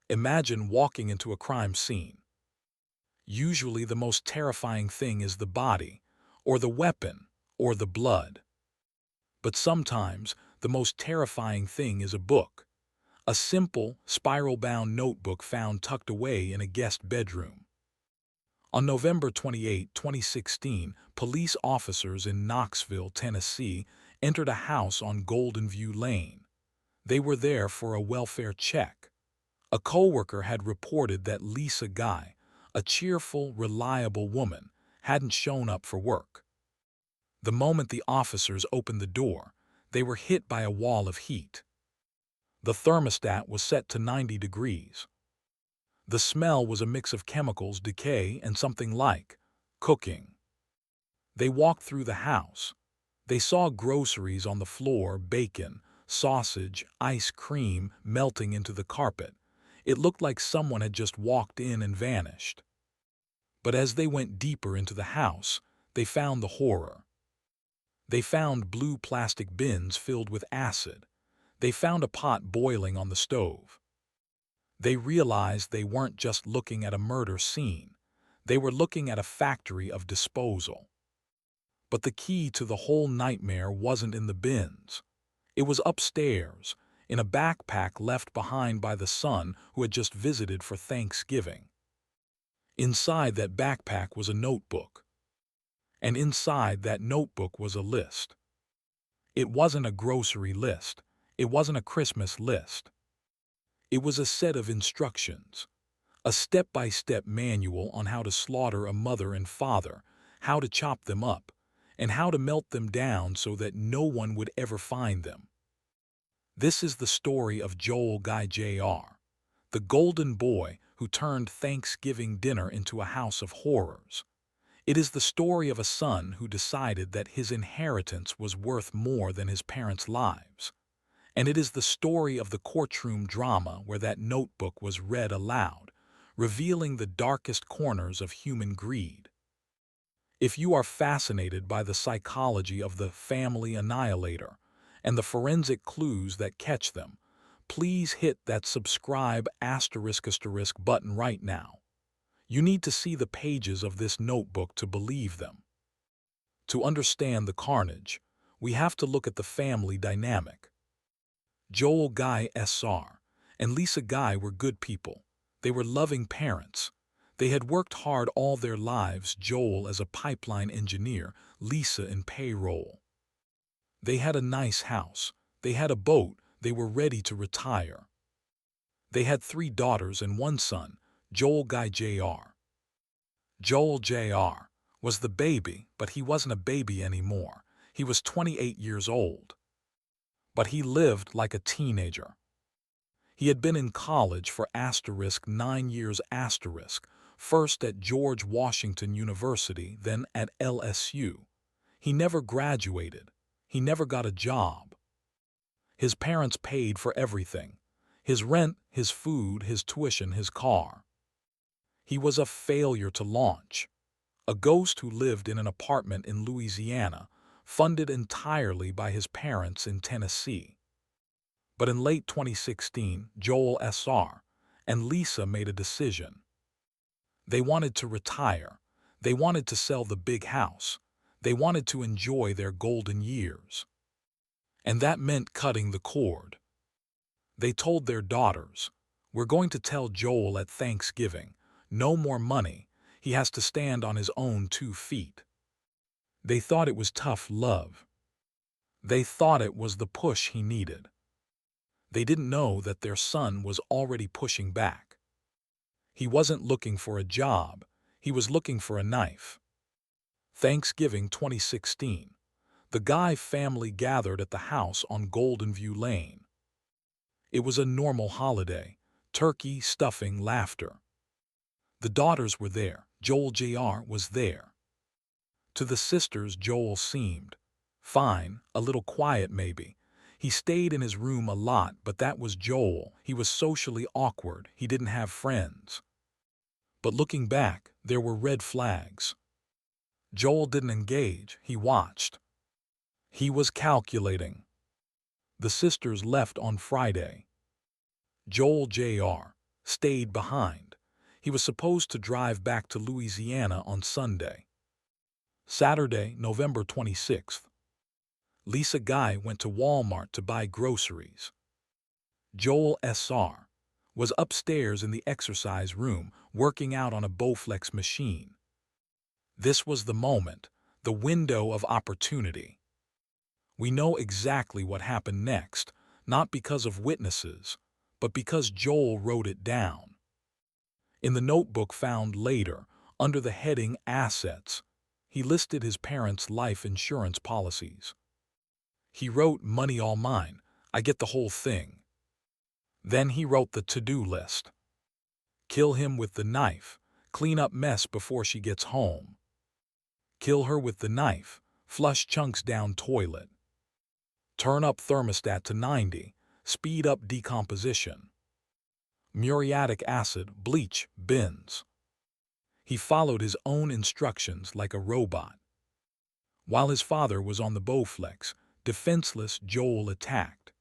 Imagine walking into a crime scene. Usually the most terrifying thing is the body, or the weapon, or the blood. But sometimes the most terrifying thing is a book, a simple, spiral-bound notebook found tucked away in a guest bedroom. On November 28, 2016, police officers in Knoxville, Tennessee, entered a house on Golden View Lane. They were there for a welfare check. A coworker had reported that Lisa Guy, a cheerful, reliable woman, hadn't shown up for work. The moment the officers opened the door, they were hit by a wall of heat. The thermostat was set to 90 degrees. The smell was a mix of chemicals, decay, and something like cooking. They walked through the house. They saw groceries on the floor, bacon, sausage, ice cream melting into the carpet. It looked like someone had just walked in and vanished. But as they went deeper into the house, they found the horror. They found blue plastic bins filled with acid. They found a pot boiling on the stove. They realized they weren't just looking at a murder scene. They were looking at a factory of disposal. But the key to the whole nightmare wasn't in the bins. It was upstairs, in a backpack left behind by the son who had just visited for Thanksgiving. Inside that backpack was a notebook. And inside that notebook was a list. It wasn't a grocery list. It wasn't a Christmas list. It was a set of instructions, a step-by-step manual on how to slaughter a mother and father, how to chop them up, and how to melt them down so that no one would ever find them. This is the story of Joel Guy Jr., the golden boy who turned Thanksgiving dinner into a house of horrors. It is the story of a son who decided that his inheritance was worth more than his parents' lives. And it is the story of the courtroom drama where that notebook was read aloud, revealing the darkest corners of human greed. If you are fascinated by the psychology of the family annihilator and the forensic clues that catch them, please hit that subscribe ** button right now. You need to see the pages of this notebook to believe them. To understand the carnage, we have to look at the family dynamic. Joel Guy Sr. and Lisa Guy were good people. They were loving parents. They had worked hard all their lives, Joel as a pipeline engineer, Lisa in payroll. They had a nice house. They had a boat. They were ready to retire. They had 3 daughters and 1 son, Joel Guy Jr. Joel Jr. was the baby, but he wasn't a baby anymore. He was 28 years old. But he lived like a teenager. He had been in college for *9 years*, first at George Washington University, then at LSU. He never graduated. He never got a job. His parents paid for everything: his rent, his food, his tuition, his car. He was a failure to launch, a ghost who lived in an apartment in Louisiana, funded entirely by his parents in Tennessee. But in late 2016, Joel Sr. and Lisa made a decision. They wanted to retire. They wanted to sell the big house. They wanted to enjoy their golden years. And that meant cutting the cord. They told their daughters, "We're going to tell Joel at Thanksgiving, no more money. He has to stand on his own 2 feet." They thought it was tough love. They thought it was the push he needed. They didn't know that their son was already pushing back. He wasn't looking for a job. He was looking for a knife. Thanksgiving 2016. The Guy family gathered at the house on Golden View Lane. It was a normal holiday: turkey, stuffing, laughter. The daughters were there. Joel Jr. was there. To the sisters, Joel seemed fine, a little quiet maybe. He stayed in his room a lot, but that was Joel. He was socially awkward. He didn't have friends. But looking back, there were red flags. Joel didn't engage. He watched. He was calculating. The sisters left on Friday. Joel Jr. stayed behind. He was supposed to drive back to Louisiana on Sunday. Saturday, November 26th. Lisa Guy went to Walmart to buy groceries. Joel S.R. was upstairs in the exercise room working out on a Bowflex machine. This was the moment, the window of opportunity. We know exactly what happened next, not because of witnesses, but because Joel wrote it down. In the notebook found later, under the heading Assets, he listed his parents' life insurance policies. He wrote, "Money all mine, I get the whole thing." Then he wrote the to-do list. Kill him with the knife, clean up mess before she gets home. Kill her with the knife, flush chunks down toilet. Turn up thermostat to 90, speed up decomposition. Muriatic acid, bleach, bins. He followed his own instructions like a robot. While his father was on the Bowflex, defenseless Joel attacked.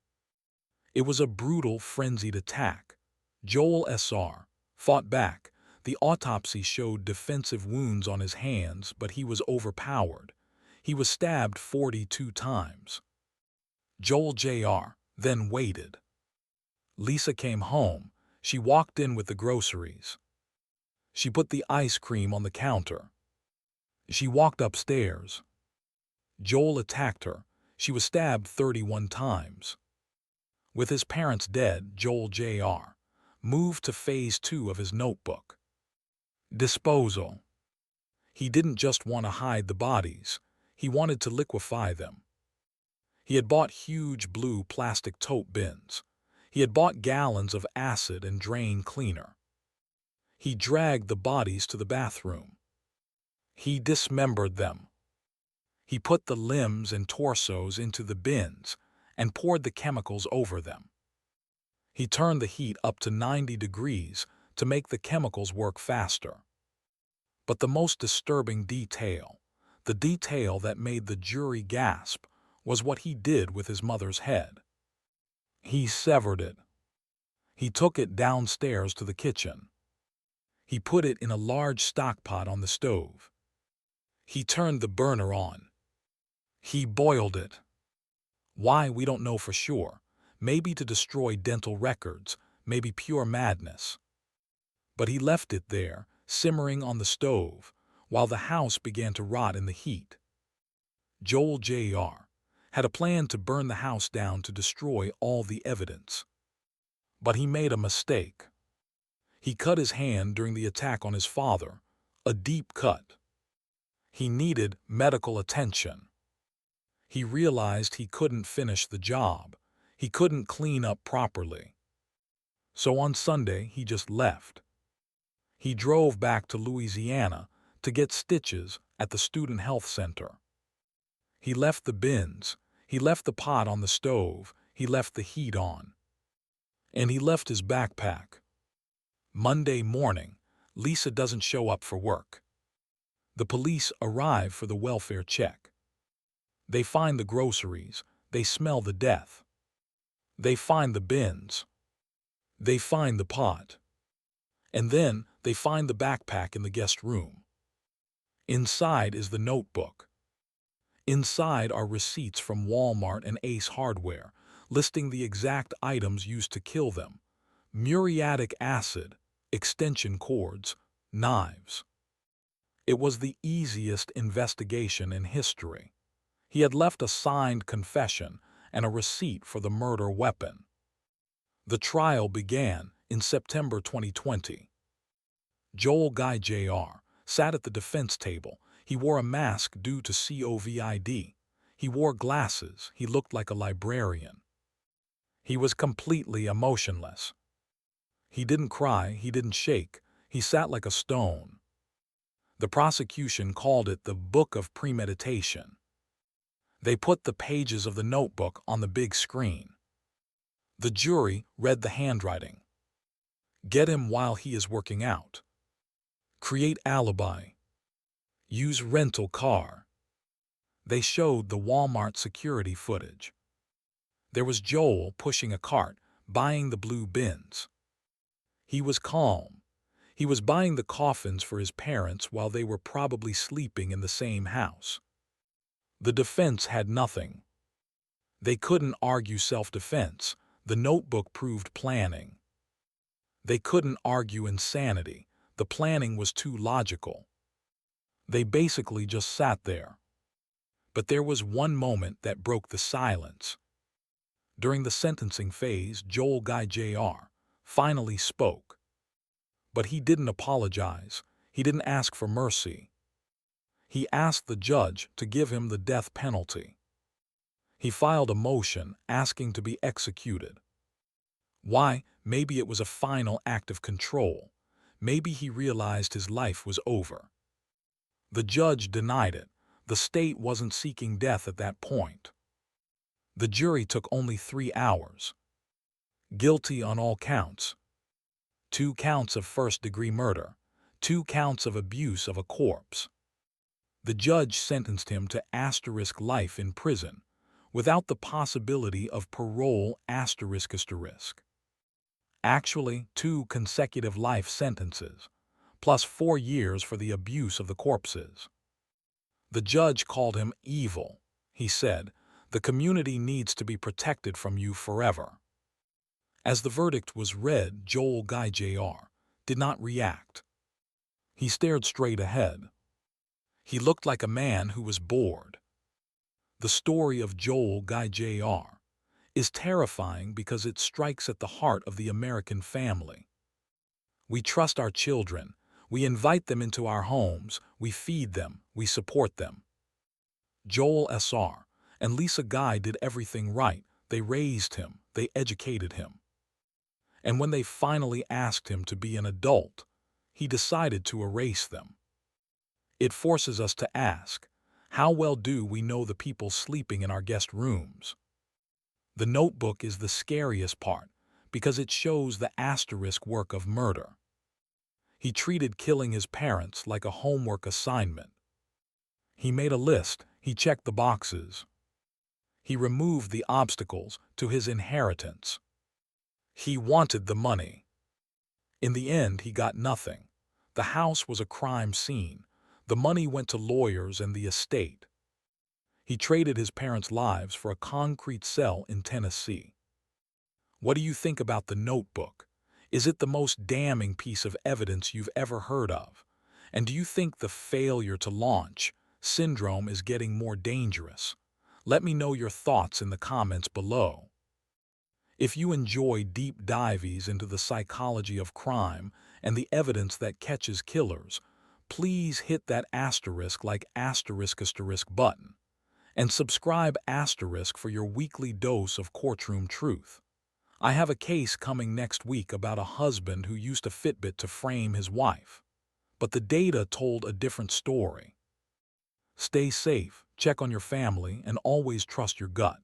It was a brutal, frenzied attack. Joel S.R. fought back. The autopsy showed defensive wounds on his hands, but he was overpowered. He was stabbed 42 times. Joel Jr. then waited. Lisa came home. She walked in with the groceries. She put the ice cream on the counter. She walked upstairs. Joel attacked her. She was stabbed 31 times. With his parents dead, Joel Jr. moved to phase 2 of his notebook. Disposal. He didn't just want to hide the bodies. He wanted to liquefy them. He had bought huge blue plastic tote bins. He had bought gallons of acid and drain cleaner. He dragged the bodies to the bathroom. He dismembered them. He put the limbs and torsos into the bins and poured the chemicals over them. He turned the heat up to 90 degrees to make the chemicals work faster. But the most disturbing detail, the detail that made the jury gasp, was what he did with his mother's head. He severed it. He took it downstairs to the kitchen. He put it in a large stockpot on the stove. He turned the burner on. He boiled it. Why, we don't know for sure. Maybe to destroy dental records, maybe pure madness. But he left it there, simmering on the stove, while the house began to rot in the heat. Joel Jr. had a plan to burn the house down to destroy all the evidence. But he made a mistake. He cut his hand during the attack on his father, a deep cut. He needed medical attention. He realized he couldn't finish the job. He couldn't clean up properly. So on Sunday, he just left. He drove back to Louisiana to get stitches at the Student Health Center. He left the bins. He left the pot on the stove. He left the heat on. And he left his backpack. Monday morning, Lisa doesn't show up for work. The police arrive for the welfare check. They find the groceries. They smell the death. They find the bins. They find the pot. And then they find the backpack in the guest room. Inside is the notebook. Inside are receipts from Walmart and Ace Hardware, listing the exact items used to kill them: muriatic acid, extension cords, knives. It was the easiest investigation in history. He had left a signed confession and a receipt for the murder weapon. The trial began in September 2020. Joel Guy Jr. sat at the defense table. He wore a mask due to COVID. He wore glasses. He looked like a librarian. He was completely emotionless. He didn't cry. He didn't shake. He sat like a stone. The prosecution called it the Book of Premeditation. They put the pages of the notebook on the big screen. The jury read the handwriting. Get him while he is working out. Create alibi. Use rental car. They showed the Walmart security footage. There was Joel pushing a cart, buying the blue bins. He was calm. He was buying the coffins for his parents while they were probably sleeping in the same house. The defense had nothing. They couldn't argue self-defense. The notebook proved planning. They couldn't argue insanity. The planning was too logical. They basically just sat there. But there was one moment that broke the silence. During the sentencing phase, Joel Guy Jr. finally spoke. But he didn't apologize. He didn't ask for mercy. He asked the judge to give him the death penalty. He filed a motion asking to be executed. Why? Maybe it was a final act of control. Maybe he realized his life was over. The judge denied it. The state wasn't seeking death at that point. The jury took only 3 hours. Guilty on all counts. 2 counts of first-degree murder. 2 counts of abuse of a corpse. The judge sentenced him to * life in prison, without the possibility of parole ***. Actually, 2 consecutive life sentences, plus 4 years for the abuse of the corpses. The judge called him evil. He said, "The community needs to be protected from you forever." As the verdict was read, Joel Guy Jr. did not react. He stared straight ahead. He looked like a man who was bored. The story of Joel Guy Jr. is terrifying because it strikes at the heart of the American family. We trust our children. We invite them into our homes. We feed them. We support them. Joel Sr. and Lisa Guy did everything right. They raised him. They educated him. And when they finally asked him to be an adult, he decided to erase them. It forces us to ask, how well do we know the people sleeping in our guest rooms? The notebook is the scariest part because it shows the * work of murder. He treated killing his parents like a homework assignment. He made a list. He checked the boxes. He removed the obstacles to his inheritance. He wanted the money. In the end, he got nothing. The house was a crime scene. The money went to lawyers and the estate. He traded his parents' lives for a concrete cell in Tennessee. What do you think about the notebook? Is it the most damning piece of evidence you've ever heard of? And do you think the failure to launch syndrome is getting more dangerous? Let me know your thoughts in the comments below. If you enjoy deep dives into the psychology of crime and the evidence that catches killers, please hit that * button and subscribe * for your weekly dose of courtroom truth. I have a case coming next week about a husband who used a Fitbit to frame his wife, but the data told a different story. Stay safe, check on your family, and always trust your gut.